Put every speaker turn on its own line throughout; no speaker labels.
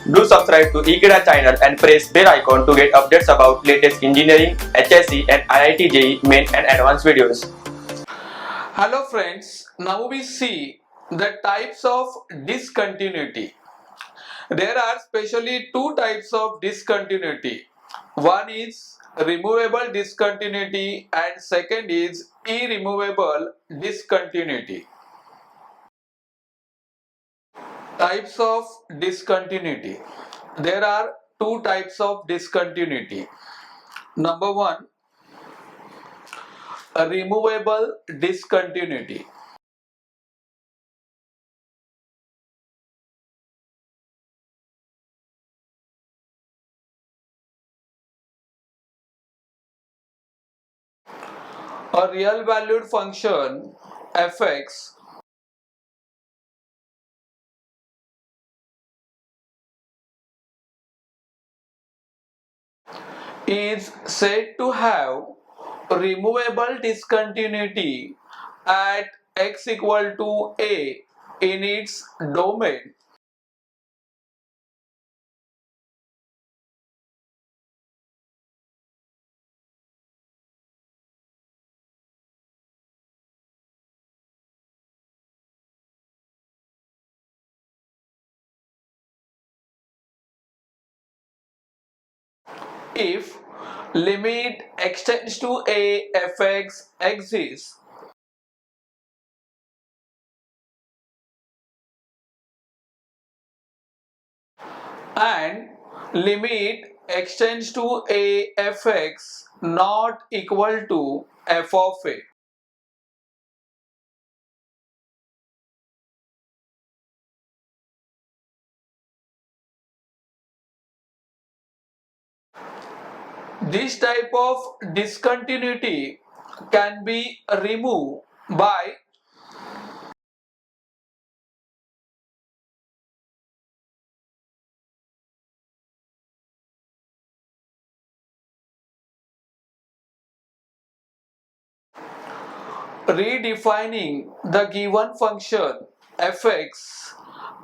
Do subscribe to Ekeeda channel and press bell icon to get updates about latest engineering, HSC and IIT JEE main and advanced videos.
Hello friends, now we see the types of discontinuity. There are specially two types of discontinuity. One is removable discontinuity and second is irremovable discontinuity. Types of discontinuity. There are two types of discontinuity. Number one, a removable discontinuity. A real valued function fx is said to have removable discontinuity at x equal to a in its domain if limit extends to a fx exists and limit extends to a fx not equal to f of a. This type of discontinuity can be removed by redefining the given function fx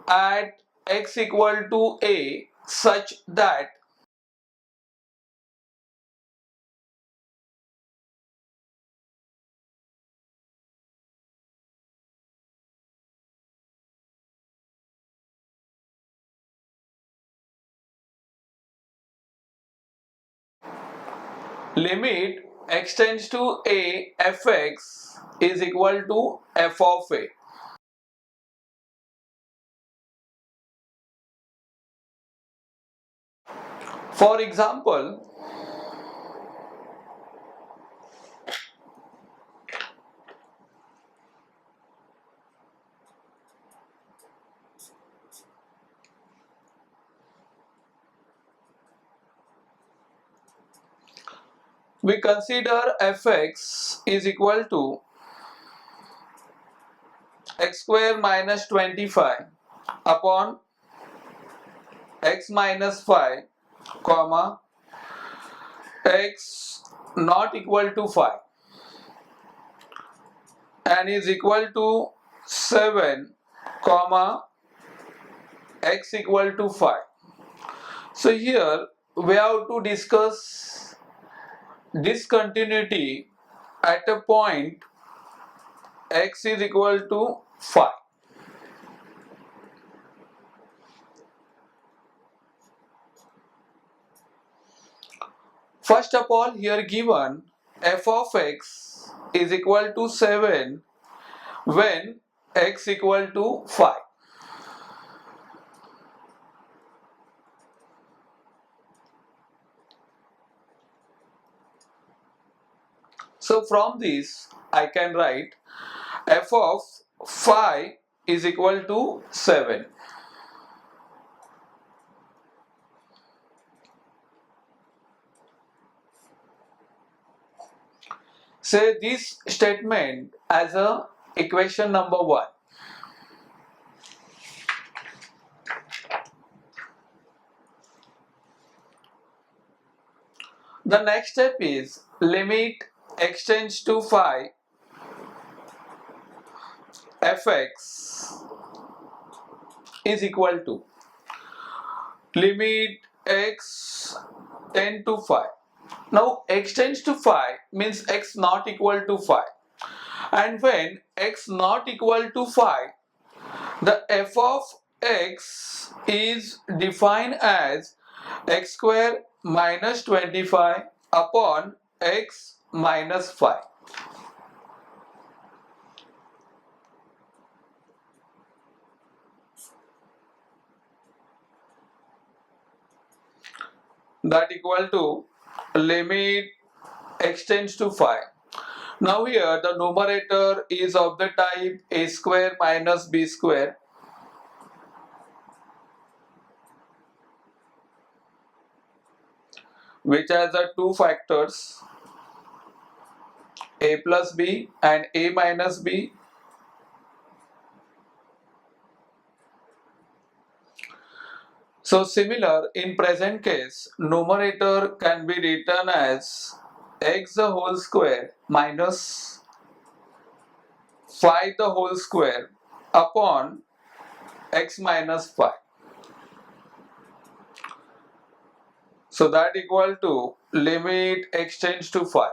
at x equal to a such that limit extends to a fx is equal to f of a. For example, we consider fx is equal to x square minus 25 upon x minus 5 comma x not equal to 5 and is equal to 7 comma x equal to 5. So here we have to discuss discontinuity at a point x is equal to 5. First of all, here given f of x is equal to 7 when x equal to 5. So from this I can write f of 5 is equal to 7. Say this statement as a equation number 1. The next step is limit extends to 5 fx is equal to limit x tend to 5. Now x tends to 5 means x not equal to 5. And when x not equal to 5, the f of x is defined as x square minus 25 upon x minus 5. That equal to limit x tends to 5. Now here the numerator is of the type a square minus b square, which has the two factors a plus b and a minus b. So similar in present case, numerator can be written as x the whole square minus 5 the whole square upon x minus 5. So that equal to limit x tends to 5.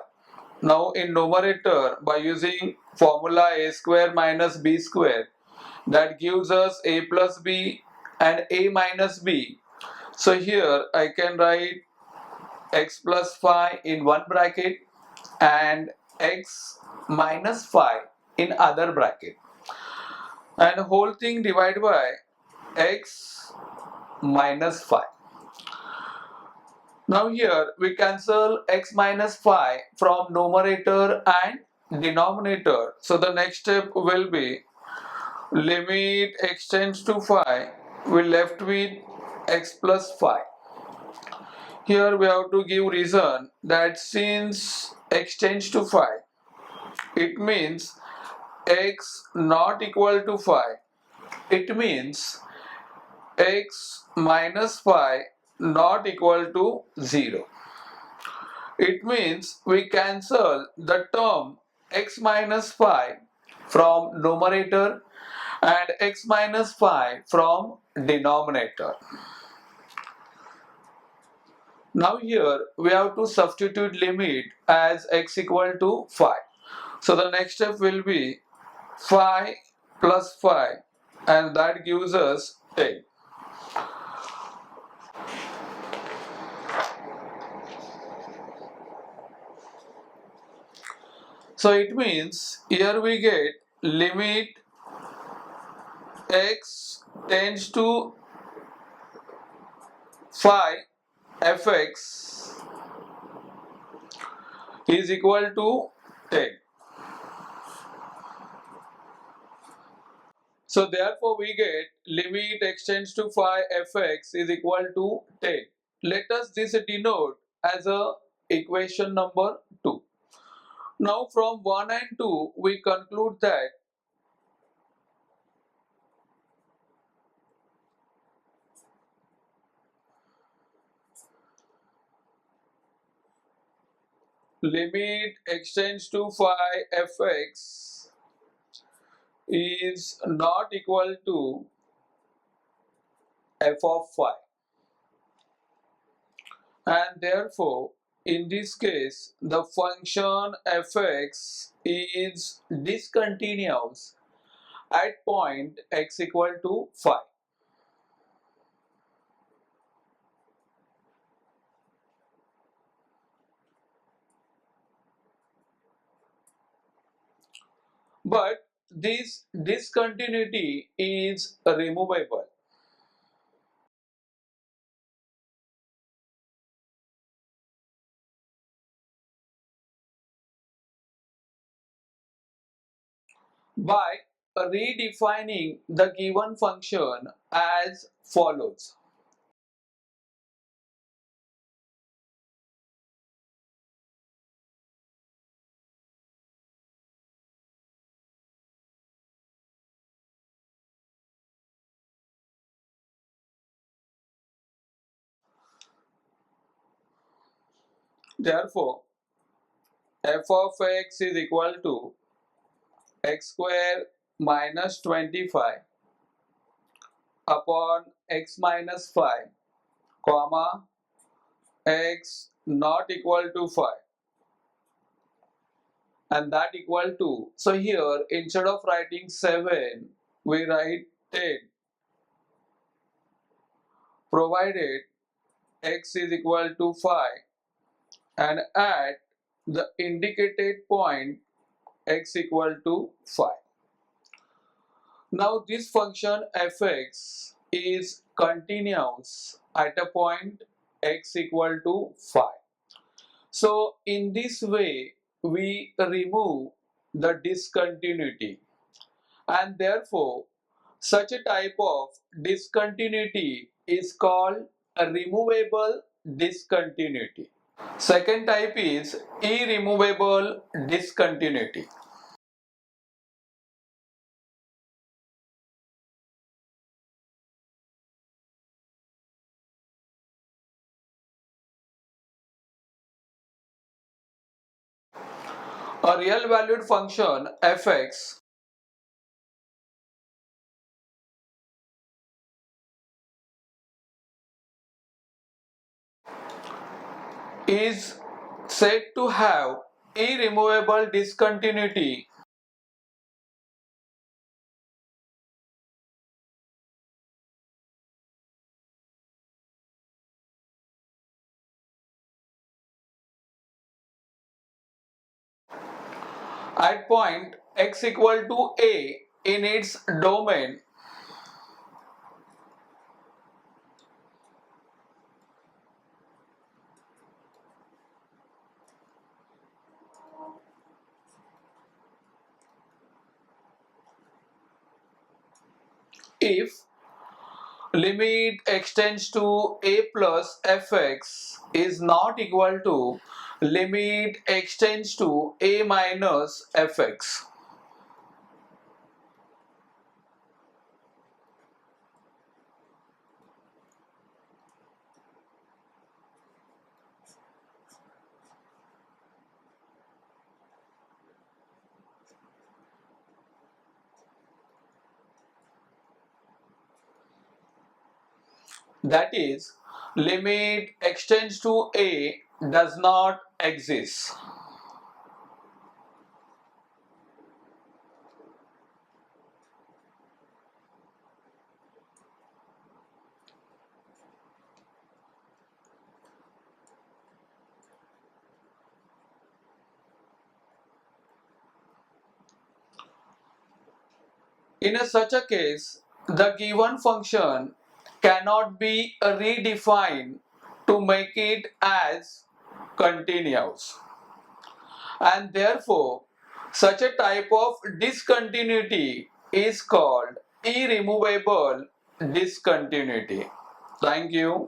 Now in numerator, by using formula a square minus b square, that gives us a plus b and a minus b. So here I can write x plus 5 in one bracket and x minus 5 in other bracket, and whole thing divided by x minus 5. Now here we cancel x minus 5 from numerator and denominator. So the next step will be limit x tends to 5, we left with x plus 5. Here we have to give reason that since x tends to 5, it means x not equal to 5. It means x minus 5 not equal to 0. It means we cancel the term x minus 5 from numerator and x minus 5 from denominator. Now here we have to substitute limit as x equal to 5. So the next step will be 5 plus 5, and that gives us 10. So it means here we get limit x tends to 5 fx is equal to 10. So therefore we get limit x tends to 5 fx is equal to 10. Let us this denote as a equation number 2. Now from 1 and 2 we conclude that limit x tends to 5 fx is not equal to f of 5, and therefore in this case the function fx is discontinuous at point x equal to 5. But this discontinuity is removable. By redefining the given function as follows. Therefore, f of x is equal to x square minus 25 upon x minus 5 comma x not equal to 5, and that equal to, so here instead of writing 7 we write 10, provided x is equal to 5 and at the indicated point x equal to 5. Now this function fx is continuous at a point x equal to 5. So in this way we remove the discontinuity, and therefore such a type of discontinuity is called a removable discontinuity. Second type is irremovable discontinuity. A real valued function fx is said to have irremovable discontinuity at point x equal to a in its domain if limit extends to a plus fx is not equal to limit extends to a minus fx. That is, limit extends to a does not exist. Such a case, the given function cannot be redefined to make it as continuous, and therefore such a type of discontinuity is called irremovable discontinuity. Thank you.